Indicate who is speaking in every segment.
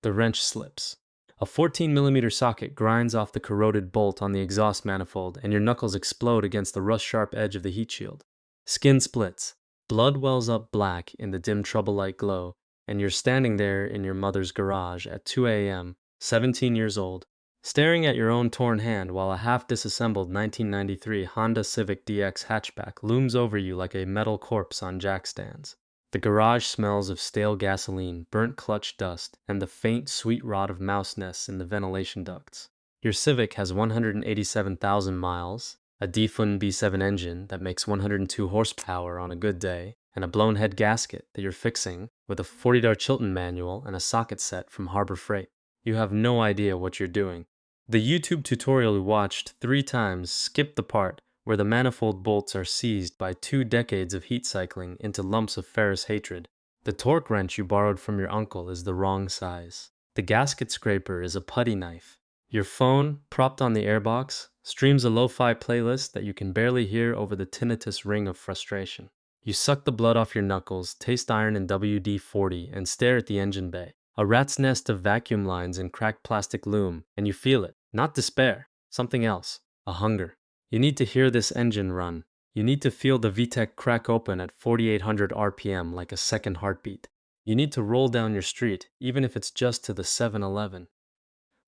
Speaker 1: The wrench slips. A 14mm socket grinds off the corroded bolt on the exhaust manifold, and your knuckles explode against the rust-sharp edge of the heat shield. Skin splits. Blood wells up black in the dim trouble-light glow, and you're standing there in your mother's garage at 2 a.m., 17 years old, staring at your own torn hand while a half-disassembled 1993 Honda Civic DX hatchback looms over you like a metal corpse on jack stands. The garage smells of stale gasoline, burnt clutch dust, and the faint, sweet rot of mouse nests in the ventilation ducts. Your Civic has 187,000 miles, a defun B7 engine that makes 102 horsepower on a good day, and a blown head gasket that you're fixing with a 40-dar Chilton manual and a socket set from Harbor Freight. You have no idea what you're doing. The YouTube tutorial you watched 3 times skipped the part where the manifold bolts are seized by 2 decades of heat cycling into lumps of ferrous hatred. The torque wrench you borrowed from your uncle is the wrong size. The gasket scraper is a putty knife. Your phone, propped on the airbox, streams a lo-fi playlist that you can barely hear over the tinnitus ring of frustration. You suck the blood off your knuckles, taste iron and WD-40, and stare at the engine bay. A rat's nest of vacuum lines and cracked plastic loom, and you feel it. Not despair. Something else. A hunger. You need to hear this engine run. You need to feel the VTEC crack open at 4,800 RPM like a second heartbeat. You need to roll down your street, even if it's just to the 7-Eleven.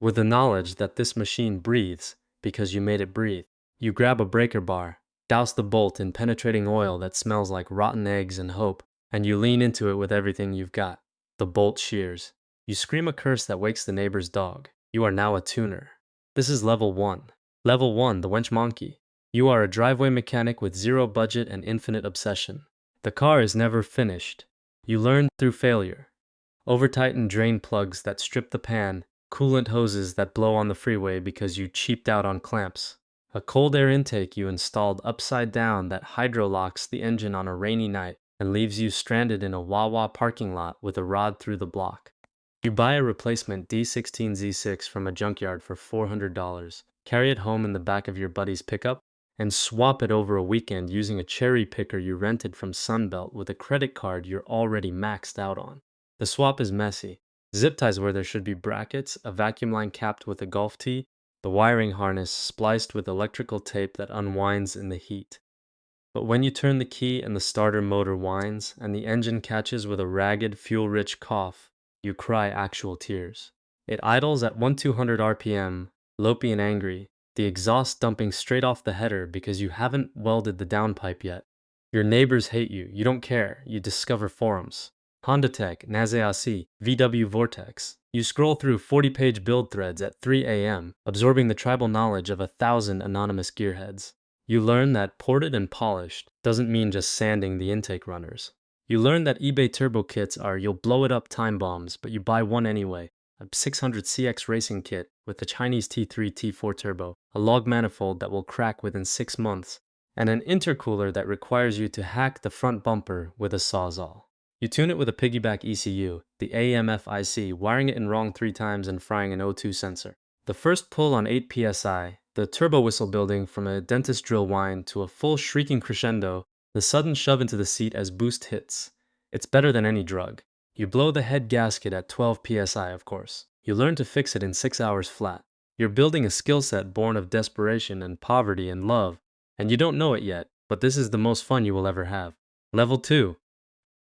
Speaker 1: With the knowledge that this machine breathes because you made it breathe. You grab a breaker bar, douse the bolt in penetrating oil that smells like rotten eggs and hope, and you lean into it with everything you've got. The bolt shears. You scream a curse that wakes the neighbor's dog. You are now a tuner. This is level 1. Level 1, the wench monkey. You are a driveway mechanic with zero budget and infinite obsession. The car is never finished. You learn through failure. Over-tightened drain plugs that strip the pan, coolant hoses that blow on the freeway because you cheaped out on clamps. A cold air intake you installed upside down that hydrolocks the engine on a rainy night and leaves you stranded in a Wawa parking lot with a rod through the block. You buy a replacement D16Z6 from a junkyard for $400, carry it home in the back of your buddy's pickup, and swap it over a weekend using a cherry picker you rented from Sunbelt with a credit card you're already maxed out on. The swap is messy. Zip ties where there should be brackets, a vacuum line capped with a golf tee, the wiring harness spliced with electrical tape that unwinds in the heat. But when you turn the key and the starter motor whines, and the engine catches with a ragged, fuel-rich cough, you cry actual tears. It idles at 1,200 RPM, lopey and angry, the exhaust dumping straight off the header because you haven't welded the downpipe yet. Your neighbors hate you. You don't care. You discover forums. Honda Tech, Naseasi, VW Vortex. You scroll through 40-page build threads at 3 a.m., absorbing the tribal knowledge of 1,000 anonymous gearheads. You learn that ported and polished doesn't mean just sanding the intake runners. You learn that eBay turbo kits are you'll blow it up time bombs, but you buy one anyway. A 600 CX racing kit with a Chinese T3 T4 turbo, a log manifold that will crack within 6 months, and an intercooler that requires you to hack the front bumper with a sawzall. You tune it with a piggyback ECU, the AMF IC, wiring it in wrong 3 times and frying an O2 sensor. The first pull on 8 psi, the turbo whistle building from a dentist drill whine to a full shrieking crescendo, the sudden shove into the seat as boost hits. It's better than any drug. You blow the head gasket at 12 psi, of course. You learn to fix it in 6 hours flat. You're building a skill set born of desperation and poverty and love, and you don't know it yet, but this is the most fun you will ever have. Level 2.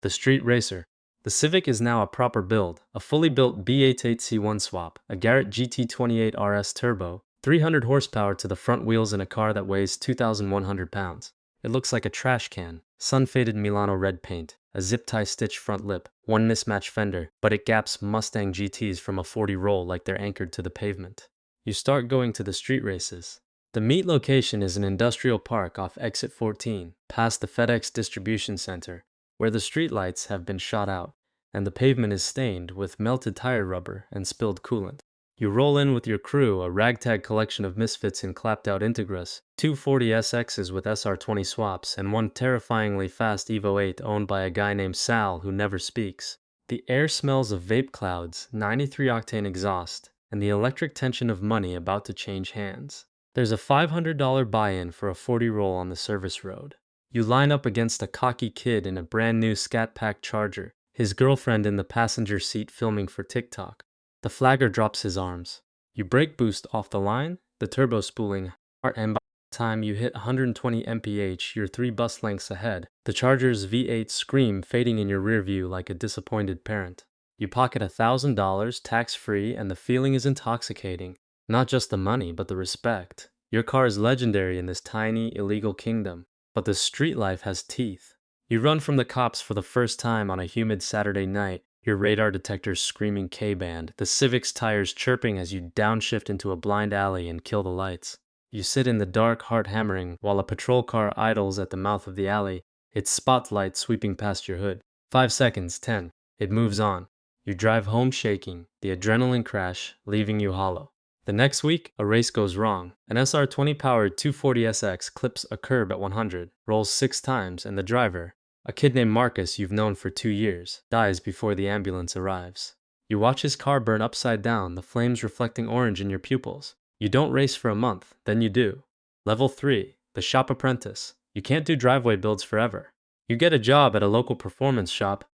Speaker 1: The Street Racer. The Civic is now a proper build, a fully built B88C1 swap, a Garrett GT28 RS turbo, 300 horsepower to the front wheels in a car that weighs 2,100 pounds. It looks like a trash can, sun-faded Milano red paint, a zip-tie stitch front lip, one mismatched fender, but it gaps Mustang GTs from a 40 roll like they're anchored to the pavement. You start going to the street races. The meet location is an industrial park off exit 14, past the FedEx distribution center, where the streetlights have been shot out, and the pavement is stained with melted tire rubber and spilled coolant. You roll in with your crew, a ragtag collection of misfits in clapped-out Integras, 2 40SXs with SR20 swaps, and one terrifyingly fast Evo 8 owned by a guy named Sal who never speaks. The air smells of vape clouds, 93-octane exhaust, and the electric tension of money about to change hands. There's a $500 buy-in for a 40 roll on the service road. You line up against a cocky kid in a brand new Scat Pack Charger, his girlfriend in the passenger seat filming for TikTok. The flagger drops his arms. You brake boost off the line, the turbo spooling hard, and by the time you hit 120 mph, you're 3 bus lengths ahead, the Charger's V8 scream fading in your rear view like a disappointed parent. You pocket $1,000 tax-free and the feeling is intoxicating. Not just the money, but the respect. Your car is legendary in this tiny, illegal kingdom, but the street life has teeth. You run from the cops for the first time on a humid Saturday night, your radar detectors screaming K-band, the Civic's tires chirping as you downshift into a blind alley and kill the lights. You sit in the dark, heart hammering, while a patrol car idles at the mouth of the alley, its spotlight sweeping past your hood. 5 seconds, 10. It moves on. You drive home shaking, the adrenaline crash, leaving you hollow. The next week, a race goes wrong. An SR20 powered 240SX clips a curb at 100, rolls 6 times, and the driver, a kid named Marcus you've known for 2 years, dies before the ambulance arrives. You watch his car burn upside down, the flames reflecting orange in your pupils. You don't race for a month, then you do. Level 3, the shop apprentice. You can't do driveway builds forever. You get a job at a local performance shop,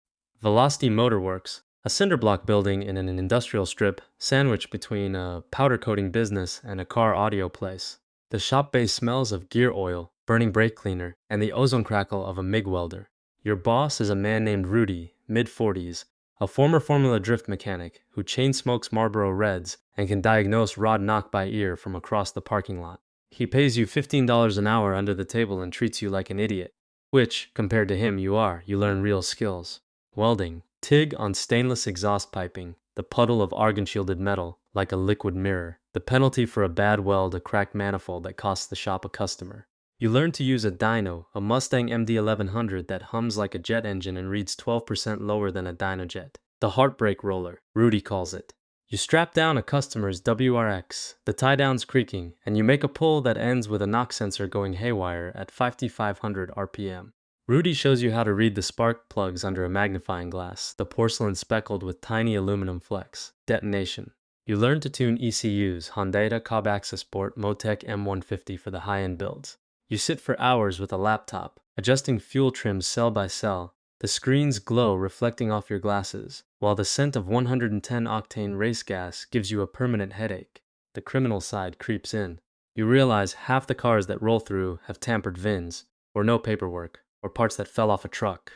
Speaker 1: Velocity Motorworks, a cinder block building in an industrial strip, sandwiched between a powder coating business and a car audio place. The shop bay smells of gear oil, burning brake cleaner, and the ozone crackle of a MIG welder. Your boss is a man named Rudy, mid-40s, a former Formula Drift mechanic who chain smokes Marlboro Reds and can diagnose rod knock by ear from across the parking lot. He pays you $15 an hour under the table and treats you like an idiot, which, compared to him, you learn real skills. Welding, TIG on stainless exhaust piping, the puddle of argon-shielded metal, like a liquid mirror, the penalty for a bad weld, a cracked manifold that costs the shop a customer. You learn to use a dyno, a Mustang MD-1100 that hums like a jet engine and reads 12% lower than a dynojet. The heartbreak roller, Rudy calls it. You strap down a customer's WRX, the tie-down's creaking, and you make a pull that ends with a knock sensor going haywire at 5,500 RPM. Rudy shows you how to read the spark plugs under a magnifying glass, the porcelain speckled with tiny aluminum flecks. Detonation. You learn to tune ECUs, Honda Cobb Access Port Motec M150 for the high-end builds. You sit for hours with a laptop, adjusting fuel trims cell by cell. The screens glow reflecting off your glasses, while the scent of 110-octane race gas gives you a permanent headache. The criminal side creeps in. You realize half the cars that roll through have tampered VINs, or no paperwork, or parts that fell off a truck.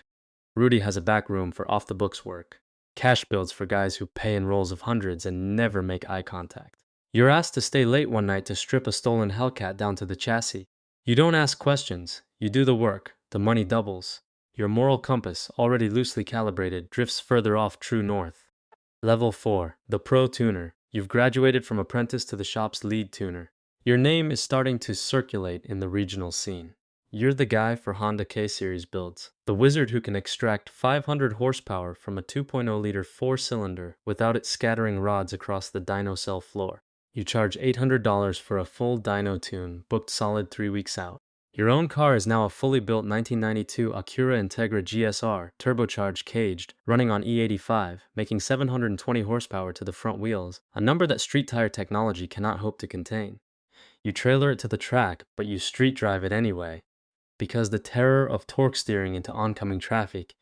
Speaker 1: Rudy has a back room for off-the-books work. Cash builds for guys who pay in rolls of hundreds and never make eye contact. You're asked to stay late one night to strip a stolen Hellcat down to the chassis. You don't ask questions, you do the work, the money doubles. Your moral compass, already loosely calibrated, drifts further off true north. Level 4, the Pro Tuner. You've graduated from apprentice to the shop's lead tuner. Your name is starting to circulate in the regional scene. You're the guy for Honda K-Series builds, the wizard who can extract 500 horsepower from a 2.0-liter 4-cylinder without it scattering rods across the dyno cell floor. You charge $800 for a full dyno tune, booked solid 3 weeks out. Your own car is now a fully built 1992 Acura Integra GSR, turbocharged caged, running on E85, making 720 horsepower to the front wheels, a number that street tire technology cannot hope to contain. You trailer it to the track, but you street drive it anyway, because the terror of torque steering into oncoming traffic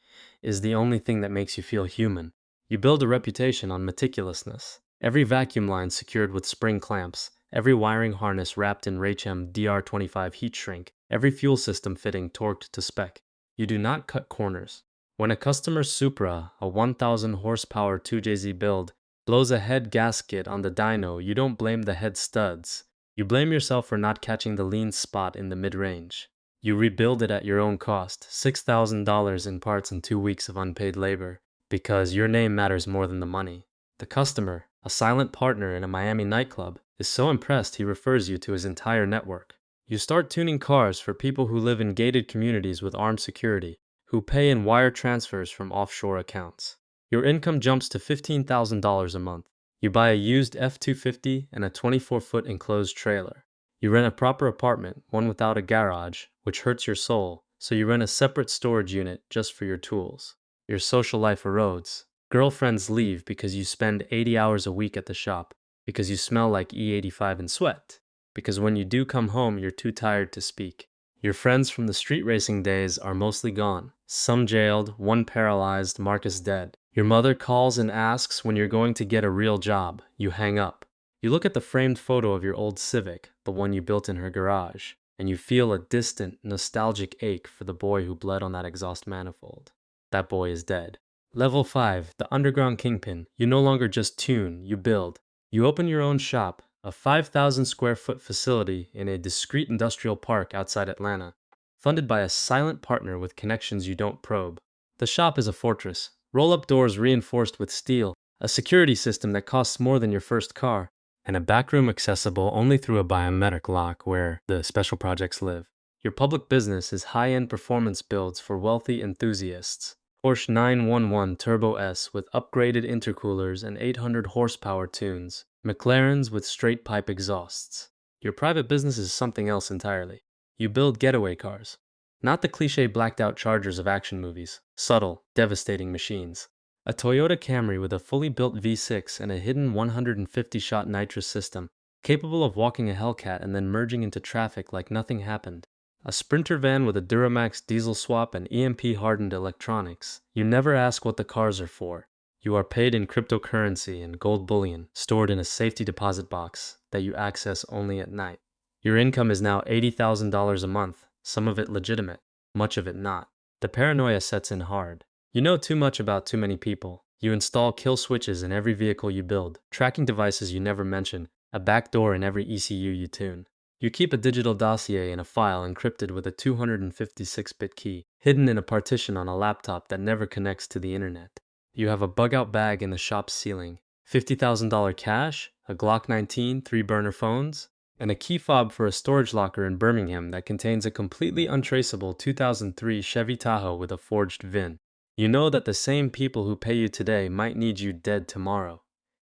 Speaker 1: is the only thing that makes you feel human. You build a reputation on meticulousness. Every vacuum line secured with spring clamps, every wiring harness wrapped in Rachem DR25 heat shrink, every fuel system fitting torqued to spec. You do not cut corners. When a customer's Supra, a 1,000 horsepower 2JZ build, blows a head gasket on the dyno, you don't blame the head studs. You blame yourself for not catching the lean spot in the mid-range. You rebuild it at your own cost, $6,000 in parts and 2 weeks of unpaid labor, because your name matters more than the money. The customer, a silent partner in a Miami nightclub, is so impressed he refers you to his entire network. You start tuning cars for people who live in gated communities with armed security, who pay in wire transfers from offshore accounts. Your income jumps to $15,000 a month. You buy a used F-250 and a 24-foot enclosed trailer. You rent a proper apartment, one without a garage, which hurts your soul, so you rent a separate storage unit just for your tools. Your social life erodes. Girlfriends leave because you spend 80 hours a week at the shop, because you smell like E85 and sweat, because when you do come home you're too tired to speak. Your friends from the street racing days are mostly gone, some jailed, one paralyzed, Marcus dead. Your mother calls and asks when you're going to get a real job. You hang up. You look at the framed photo of your old Civic, the one you built in her garage, and you feel a distant, nostalgic ache for the boy who bled on that exhaust manifold. That boy is dead. Level 5, the underground Kingpin. You no longer just tune, you build. You open your own shop, a 5,000 square foot facility in a discreet industrial park outside Atlanta, funded by a silent partner with connections you don't probe. The shop is a fortress. Roll-up doors reinforced with steel, a security system that costs more than your first car, and a backroom accessible only through a biometric lock where the special projects live. Your public business is high-end performance builds for wealthy enthusiasts. Porsche 911 Turbo S with upgraded intercoolers and 800 horsepower tunes. McLarens with straight pipe exhausts. Your private business is something else entirely. You build getaway cars. Not the cliché blacked-out Chargers of action movies. Subtle, devastating machines. A Toyota Camry with a fully built V6 and a hidden 150-shot nitrous system, capable of walking a Hellcat and then merging into traffic like nothing happened. A Sprinter van with a Duramax diesel swap and EMP-hardened electronics. You never ask what the cars are for. You are paid in cryptocurrency and gold bullion, stored in a safety deposit box that you access only at night. Your income is now $80,000 a month, some of it legitimate, much of it not. The paranoia sets in hard. You know too much about too many people. You install kill switches in every vehicle you build, tracking devices you never mention, a backdoor in every ECU you tune. You keep a digital dossier in a file encrypted with a 256-bit key, hidden in a partition on a laptop that never connects to the internet. You have a bug-out bag in the shop's ceiling, $50,000 cash, a Glock 19, 3-burner phones, and a key fob for a storage locker in Birmingham that contains a completely untraceable 2003 Chevy Tahoe with a forged VIN. You know that the same people who pay you today might need you dead tomorrow.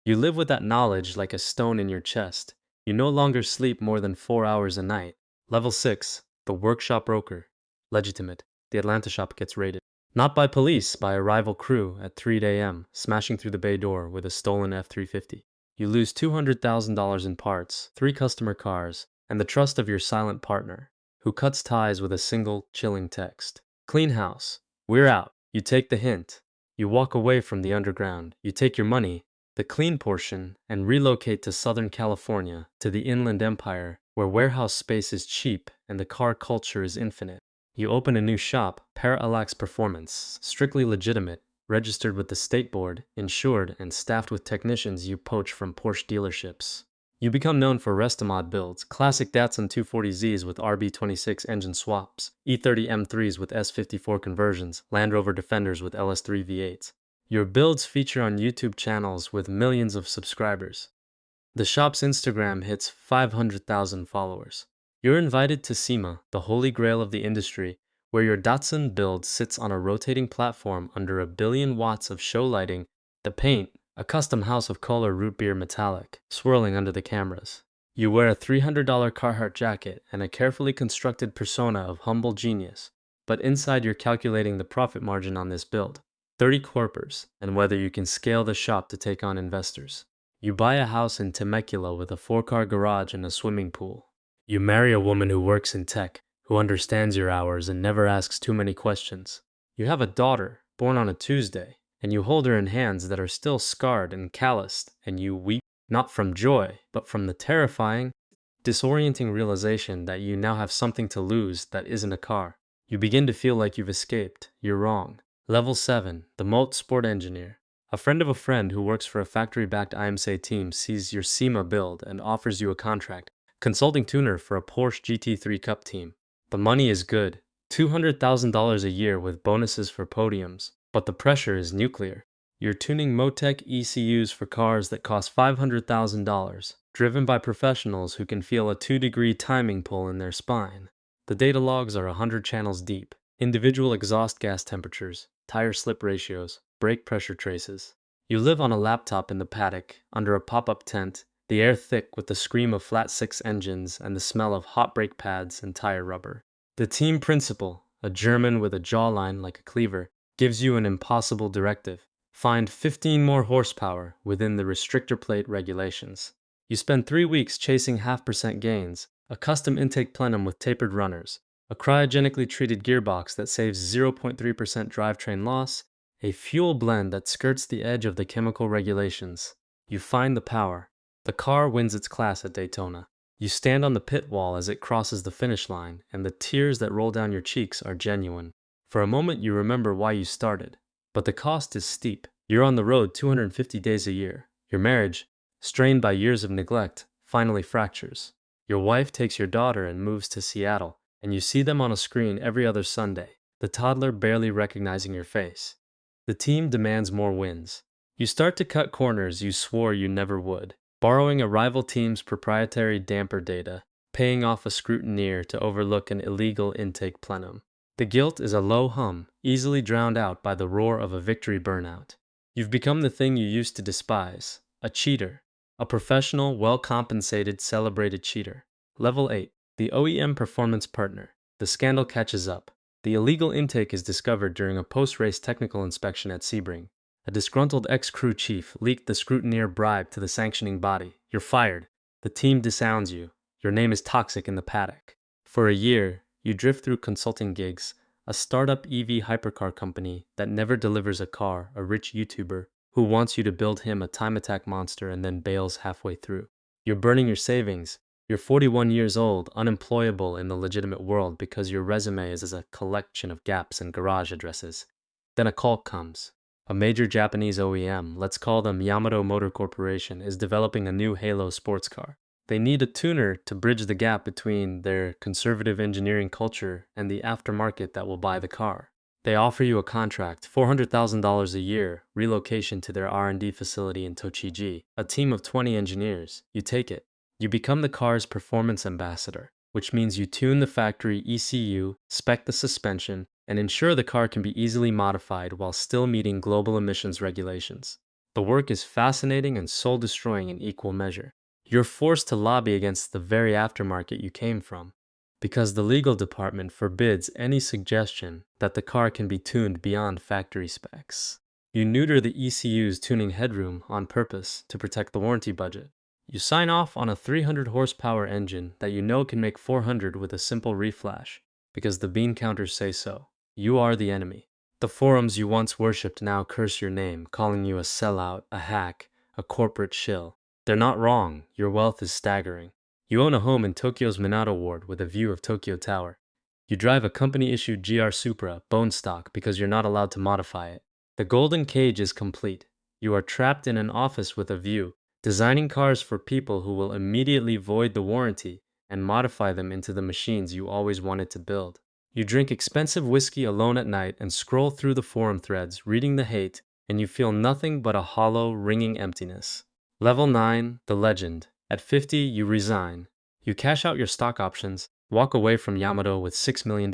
Speaker 1: You live with that knowledge like a stone in your chest. You no longer sleep more than 4 hours a night. Level 6, the workshop broker. Legitimate. The Atlanta shop gets raided. Not by police, by a rival crew at 3 a.m., smashing through the bay door with a stolen F-350. You lose $200,000 in parts, 3 customer cars, and the trust of your silent partner, who cuts ties with a single, chilling text. Clean house. We're out. You take the hint. You walk away from the underground. You take your money, the clean portion, and relocate to Southern California, to the Inland Empire, where warehouse space is cheap and the car culture is infinite. You open a new shop, Parallax Performance, strictly legitimate, registered with the state board, insured, and staffed with technicians you poach from Porsche dealerships. You become known for Restomod builds, classic Datsun 240Zs with RB26 engine swaps, E30 M3s with S54 conversions, Land Rover Defenders with LS3 V8s. Your builds feature on YouTube channels with millions of subscribers. The shop's Instagram hits 500,000 followers. You're invited to SEMA, the holy grail of the industry, where your Datsun build sits on a rotating platform under 1 billion watts of show lighting, the paint, a custom House of Color root beer metallic, swirling under the cameras. You wear a $300 Carhartt jacket and a carefully constructed persona of humble genius, but inside you're calculating the profit margin on this build. 30 corpers, and whether you can scale the shop to take on investors. You buy a house in Temecula with a 4-car garage and a swimming pool. You marry a woman who works in tech, who understands your hours and never asks too many questions. You have a daughter, born on a Tuesday, and you hold her in hands that are still scarred and calloused, and you weep, not from joy, but from the terrifying, disorienting realization that you now have something to lose that isn't a car. You begin to feel like you've escaped. You're wrong. Level 7, the Motorsport engineer. A friend of a friend who works for a factory-backed IMSA team sees your SEMA build and offers you a contract, consulting tuner for a Porsche GT3 Cup team. The money is good, $200,000 a year with bonuses for podiums, but the pressure is nuclear. You're tuning Motec ECUs for cars that cost $500,000, driven by professionals who can feel a 2-degree timing pull in their spine. The data logs are 100 channels deep, individual exhaust gas temperatures, tire slip ratios, brake pressure traces. You live on a laptop in the paddock, under a pop-up tent, the air thick with the scream of flat 6 engines and the smell of hot brake pads and tire rubber. The team principal, a German with a jawline like a cleaver, gives you an impossible directive. Find 15 more horsepower within the restrictor plate regulations. You spend 3 weeks chasing 0.5% gains, a custom intake plenum with tapered runners, a cryogenically treated gearbox that saves 0.3% drivetrain loss, a fuel blend that skirts the edge of the chemical regulations. You find the power. The car wins its class at Daytona. You stand on the pit wall as it crosses the finish line, and the tears that roll down your cheeks are genuine. For a moment, you remember why you started. But the cost is steep. You're on the road 250 days a year. Your marriage, strained by years of neglect, finally fractures. Your wife takes your daughter and moves to Seattle, and you see them on a screen every other Sunday, the toddler barely recognizing your face. The team demands more wins. You start to cut corners you swore you never would, borrowing a rival team's proprietary damper data, paying off a scrutineer to overlook an illegal intake plenum. The guilt is a low hum, easily drowned out by the roar of a victory burnout. You've become the thing you used to despise, a cheater, a professional, well-compensated, celebrated cheater. Level 8, the OEM performance partner. The scandal catches up. The illegal intake is discovered during a post-race technical inspection at Sebring. A disgruntled ex-crew chief leaked the scrutineer bribe to the sanctioning body. You're fired. The team disowns you. Your name is toxic in the paddock. For a year, you drift through consulting gigs, a startup EV hypercar company that never delivers a car, a rich YouTuber who wants you to build him a time attack monster and then bails halfway through. You're burning your savings. You're 41 years old, unemployable in the legitimate world because your resume is as a collection of gaps and garage addresses. Then a call comes. A major Japanese OEM, let's call them Yamato Motor Corporation, is developing a new Halo sports car. They need a tuner to bridge the gap between their conservative engineering culture and the aftermarket that will buy the car. They offer you a contract, $400,000 a year, relocation to their R&D facility in Tochigi, a team of 20 engineers. You take it. You become the car's performance ambassador, which means you tune the factory ECU, spec the suspension, and ensure the car can be easily modified while still meeting global emissions regulations. The work is fascinating and soul-destroying in equal measure. You're forced to lobby against the very aftermarket you came from, because the legal department forbids any suggestion that the car can be tuned beyond factory specs. You neuter the ECU's tuning headroom on purpose to protect the warranty budget. You sign off on a 300 horsepower engine that you know can make 400 with a simple reflash, because the bean counters say so. You are the enemy. The forums you once worshipped now curse your name, calling you a sellout, a hack, a corporate shill. They're not wrong. Your wealth is staggering. You own a home in Tokyo's Minato Ward with a view of Tokyo Tower. You drive a company-issued GR Supra, bone stock, because you're not allowed to modify it. The golden cage is complete. You are trapped in an office with a view, designing cars for people who will immediately void the warranty and modify them into the machines you always wanted to build. You drink expensive whiskey alone at night and scroll through the forum threads, reading the hate, and you feel nothing but a hollow, ringing emptiness. Level 9, the legend. At 50, you resign. You cash out your stock options, walk away from Yamato with $6 million,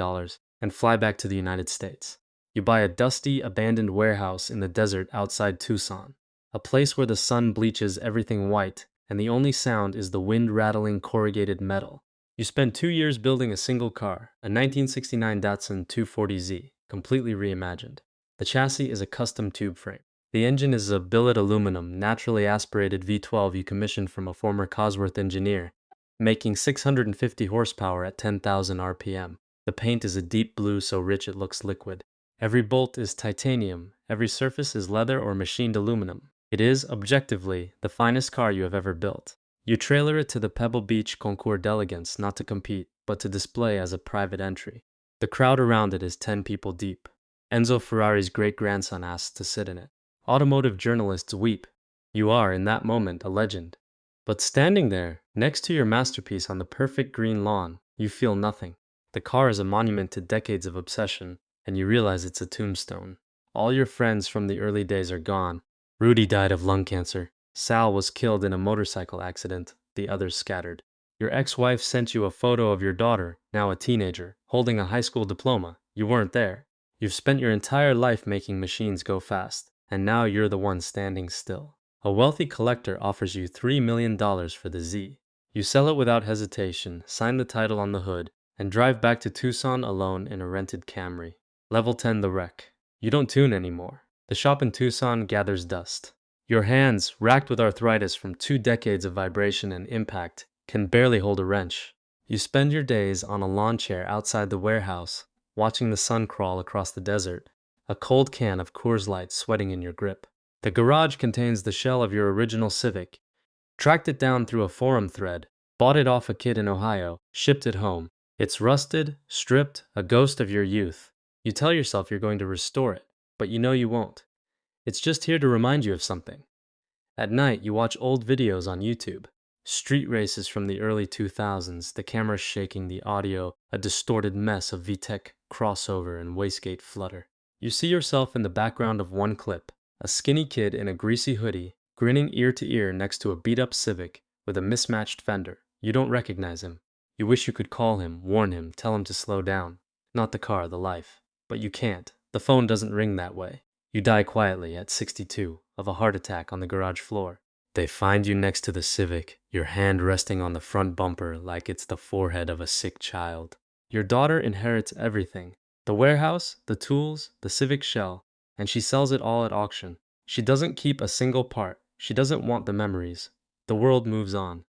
Speaker 1: and fly back to the United States. You buy a dusty, abandoned warehouse in the desert outside Tucson, a place where the sun bleaches everything white, and the only sound is the wind-rattling corrugated metal. You spend 2 years building a single car, a 1969 Datsun 240Z, completely reimagined. The chassis is a custom tube frame. The engine is a billet aluminum, naturally aspirated V12 you commissioned from a former Cosworth engineer, making 650 horsepower at 10,000 RPM. The paint is a deep blue so rich it looks liquid. Every bolt is titanium, every surface is leather or machined aluminum. It is, objectively, the finest car you have ever built. You trailer it to the Pebble Beach Concours d'Elegance not to compete, but to display as a private entry. The crowd around it is 10 people deep. Enzo Ferrari's great-grandson asks to sit in it. Automotive journalists weep. You are, in that moment, a legend. But standing there, next to your masterpiece on the perfect green lawn, you feel nothing. The car is a monument to decades of obsession, and you realize it's a tombstone. All your friends from the early days are gone. Rudy died of lung cancer. Sal was killed in a motorcycle accident. The others scattered. Your ex-wife sent you a photo of your daughter, now a teenager, holding a high school diploma. You weren't there. You've spent your entire life making machines go fast, and now you're the one standing still. A wealthy collector offers you $3 million for the Z. You sell it without hesitation, sign the title on the hood, and drive back to Tucson alone in a rented Camry. Level 10, the wreck. You don't tune anymore. The shop in Tucson gathers dust. Your hands, racked with arthritis from 2 decades of vibration and impact, can barely hold a wrench. You spend your days on a lawn chair outside the warehouse, watching the sun crawl across the desert, A cold can of Coors Light sweating in your grip. The garage contains the shell of your original Civic. Tracked it down through a forum thread, bought it off a kid in Ohio, shipped it home. It's rusted, stripped, a ghost of your youth. You tell yourself you're going to restore it, but you know you won't. It's just here to remind you of something. At night, you watch old videos on YouTube. Street races from the early 2000s, the camera shaking, the audio, a distorted mess of VTEC crossover and wastegate flutter. You see yourself in the background of one clip, a skinny kid in a greasy hoodie, grinning ear to ear next to a beat-up Civic with a mismatched fender. You don't recognize him. You wish you could call him, warn him, tell him to slow down. Not the car, the life. But you can't. The phone doesn't ring that way. You die quietly at 62 of a heart attack on the garage floor. They find you next to the Civic, your hand resting on the front bumper like it's the forehead of a sick child. Your daughter inherits everything. The warehouse, the tools, the Civic shell, and she sells it all at auction. She doesn't keep a single part. She doesn't want the memories. The world moves on.